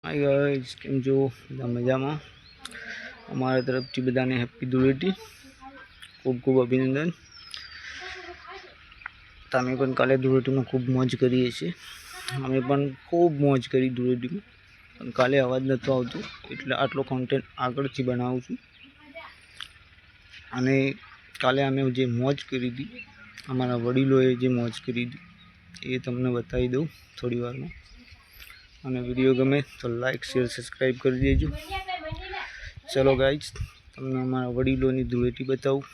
Hi guys, केम जो બધા મજામાં? અમારા તરફથી બધાને હેપી ધૂળેટી, ખૂબ ખૂબ અભિનંદન. તમે પણ કાલે ધૂળેટીમાં ખૂબ મોજ કરી હશે. અમે પણ ખૂબ મોજ કરી ધૂળેટીમાં, પણ કાલે અવાજ નહોતો આવતો એટલે આટલો કોન્ટેન્ટ આગળથી બનાવું છું. અને કાલે અમે જે મોજ કરી હતી, અમારા વડીલોએ જે મોજ કરી હતી એ તમને બતાવી દઉં થોડી વારમાં. અને વિડીયો ગમે તો લાઈક શેર સબસ્ક્રાઈબ કરી દેજો. ચલો ગાઈઝ, તમને અમારા વડીલોની ધૂળેટી બતાવું.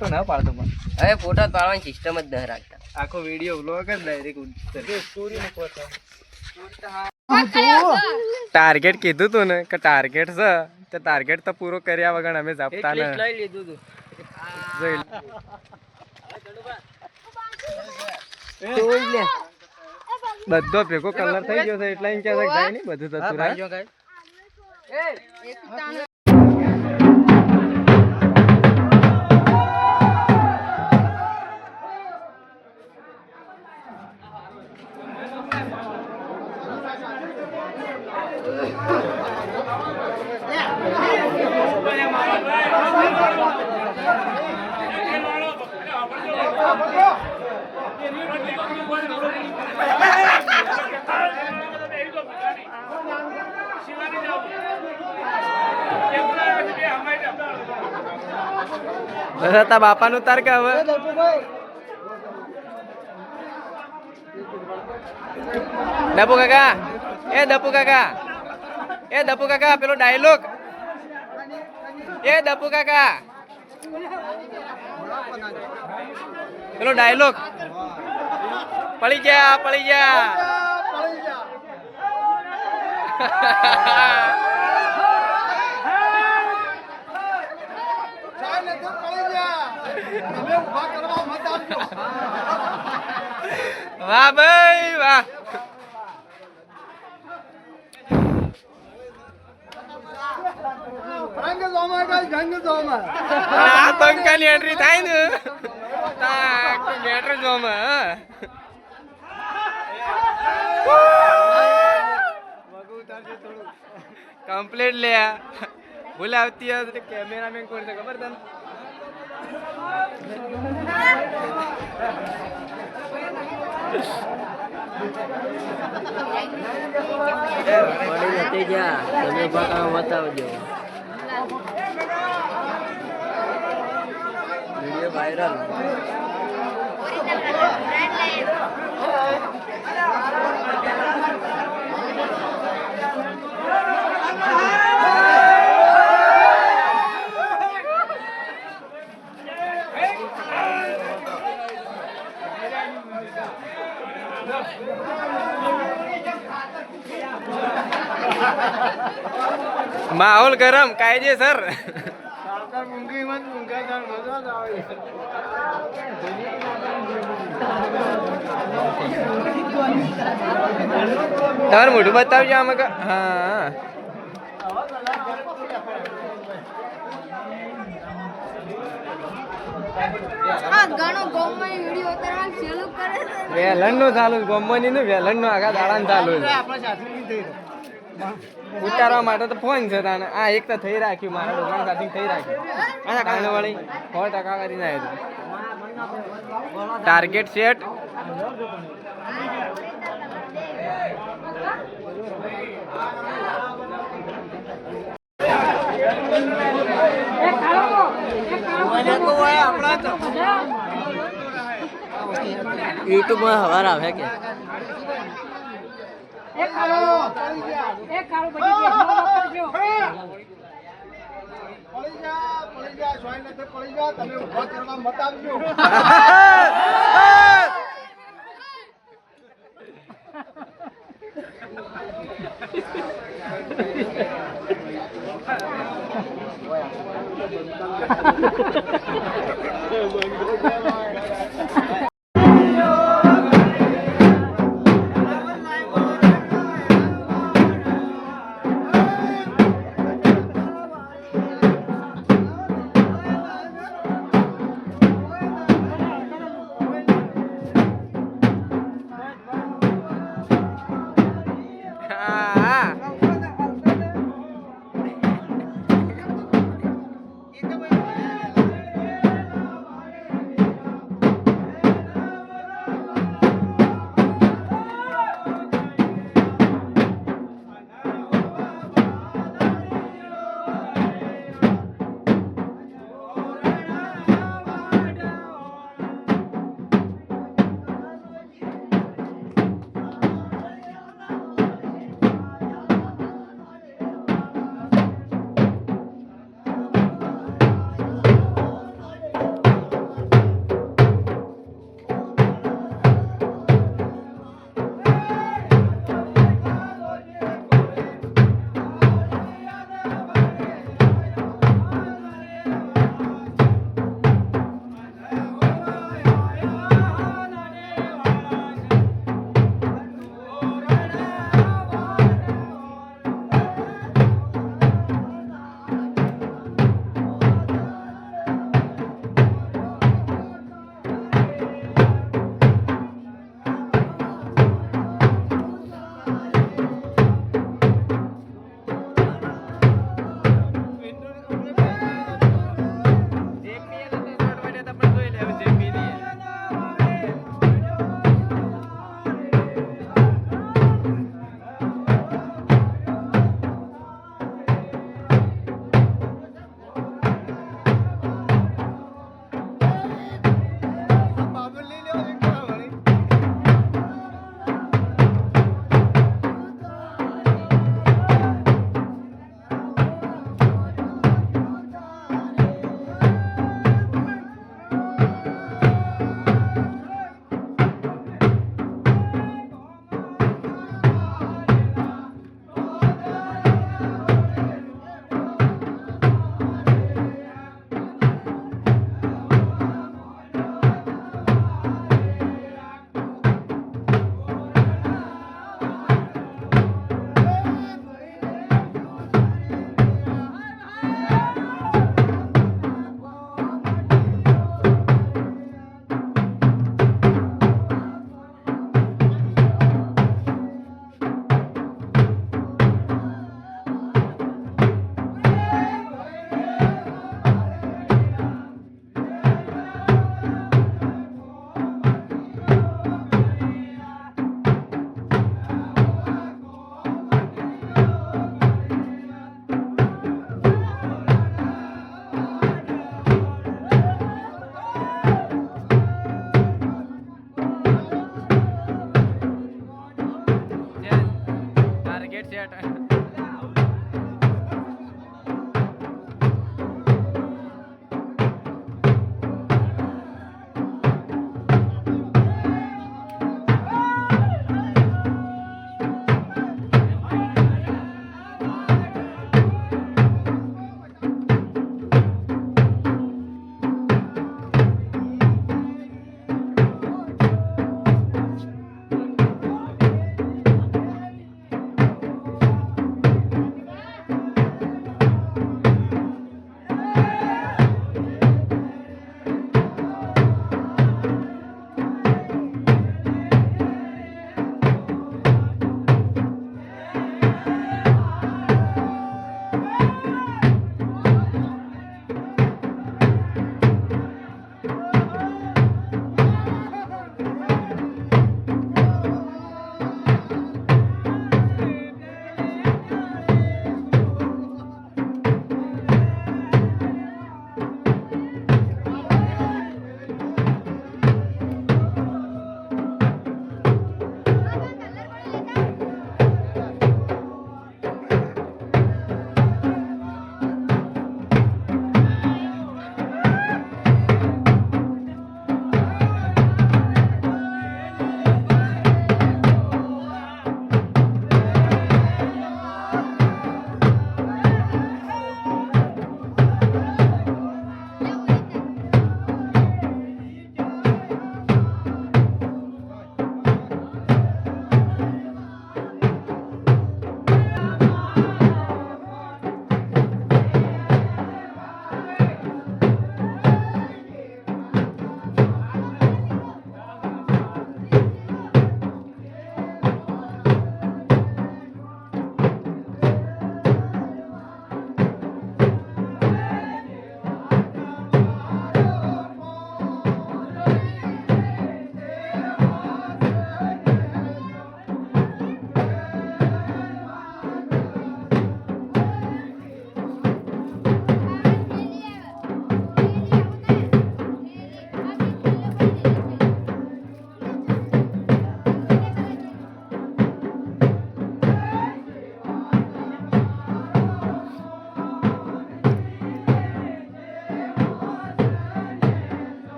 ફોટો ના પાડતો પણ હવે ફોટો પાડવાની સિસ્ટમ જ ન રાખતા. આખો વિડીયો વ્લોગ જ ડાયરેક્ટ સ્ટોરી મૂકવા. ટાર્ગેટ કીધું તું ને કે ટાર્ગેટ છે તો ટાર્ગેટ તો પૂરો કર્યા વગર અમે જાપતા ને લઈ લીધું તું. બધો ભેગો કલર થઈ ગયો છે એટલે એમ કે જાય નહીં બધું થતું રહે. તા બાપાનું તાર કે હવે દપુ કાકા એ દપુ કાકા પેલો ડાયલોગ પેલો ડાયલોગ પડી જા વાહ ભાઈ વાહ. બંકાની એન્ટ્રી થાય ને મેટર જોમાં કમ્પ્લીટ લે ભૂલ આવતી હોય કેમેરામેન કોણ છે ખબર તને? પડી જતી જા તમે બતાવજો વિડીયો વાયરલ. માહોલ ગરમ કાયદેસર. તમારું મોઢું બતાવજો આમાં. હા વેલણ નું ચાલુ ગોમની નું વેલણ નું આખા દાડા ચાલુ ઉતારવા માટે તો ફોન છે તાને. આ એક તો થઈ રાખ્યું મારા ડોકાણ સાથે થઈ રાખ્યું કાને વાળી 100% કરીને આવ્યો ટાર્ગેટ સેટ. યુટ્યુબ માં હવાર આવે કે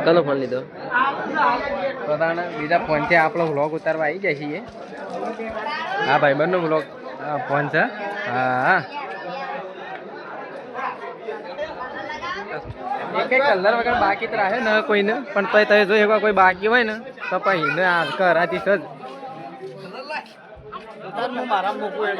કનો ફોન લીધો? તો તાણે બીજા ફોનથી આપણો વ્લોગ ઉતારવા આવી જાય છીએ. હા ભાઈ બંને વ્લોગ ફોન છે. હા એક કલર વગર બાકી તો રહે ને કોઈને, પણ તોય તમે જો એકવાર કોઈ બાકી હોય ને તો પછી ને આ કરાતી સજ મારા મૂકવું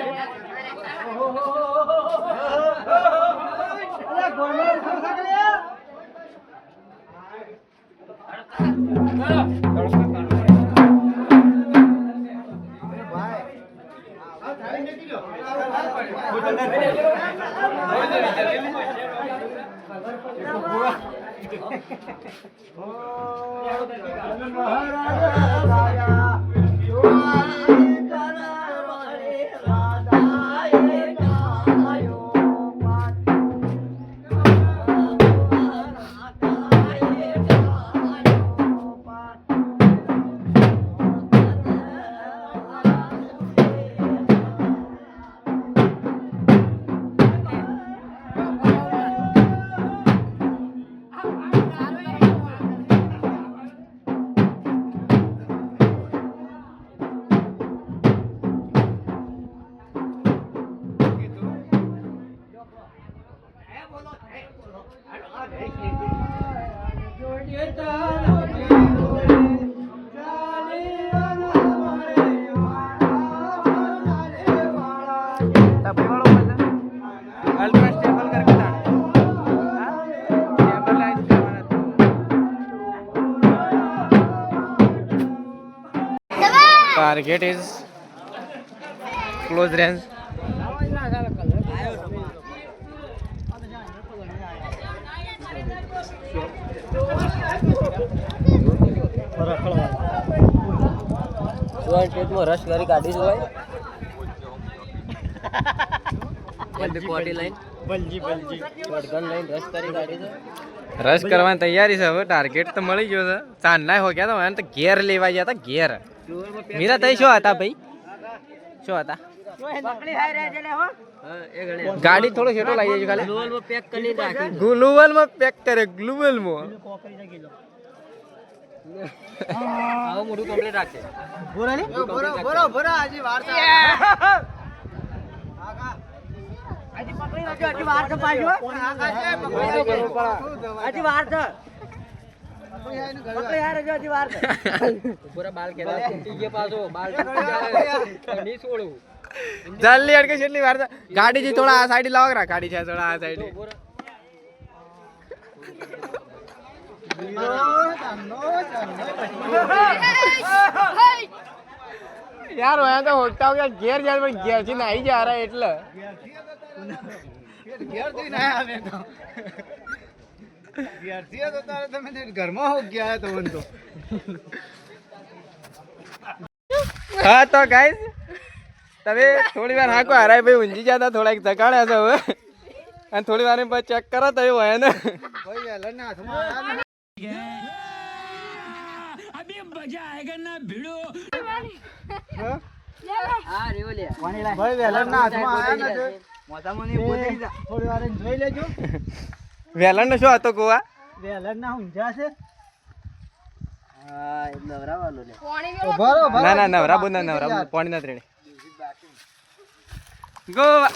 Target is close range. રસ કરી કાઢી છે ભાઈ. કોટી લાઈન બલજી વડગન લાઈન રસ કરી કાઢી છે. રશ કરવાની તૈયારી છે. હવે ટાર્ગેટ તો મળી ગયો છે. ચાંદના હો ગયા તો ઘેર લેવા ગયા હતા. ઘેર મીરા તઈ શું હતા ભાઈ? શું હતા? ગાડી થોડો છેટો લાવી દેજો ખાલી. ગ્લુવલમાં પેક કરી રાખી. ગ્લુવલમાં પેક કરે. ગ્લુવલમાં આવું મોઢું કમ્પ્લીટ રાખશે. જલ્દી અડકે કેટલી વાર ગાડી થી થોડા આ સાઈડ લાવો. ગાડી છે થોડા આ સાઈડ. यार वहाँ तो होता होगा घेर जाए पर घेर से नहीं जा रहा है એટલે ઘેર થી ના આવે તો ઘેર થી તો તારે તમે ઘરમાં હો ગયા તો વંતો. હા તો ગાઈસ તમે થોડી વાર હાકો હરાય ભાઈ ઊંજી જતા થોડાક જગાડ્યા છે હવે અને થોડી વાર પછી ચેક કરો તો એવું હોય ને ભાઈ વેલણ ના હાથમાં अभी मजा आएगा ना भिड़ो. હા રેવો લે. ભાઈ વેલણ ના હાથમાં આયા ને મોઢામાં ની બોલી જા. થોડી વાર જોઈ લેજો. વેલણ નો શું હતો ગોવા? વેલણ ના ઊંઝા છે. હા એ નવરાવાનો લે. બરોબર. ના ના નવરા બોલ ના નવરા પાણી ના ત્રણે ગોવા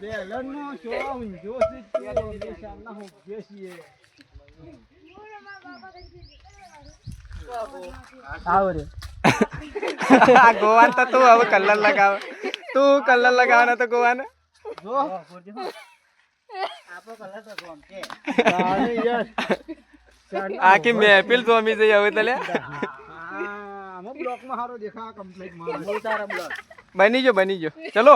વેલણ નો શો ઊંઝો છે કે નિશાન ના હું બેસીએ. આવરે ગોવાન તો તું હવે કલર લગાવ. તું કલર લગાવના તો ગોવાન જો આપો કલર તો કોમ કે તાળી યસ આખી મહેફિલ જોમી જઈ હવે તલે આમ બ્લોક માં હારો દેખા કમ્પ્લીટ માં બની જો ચલો.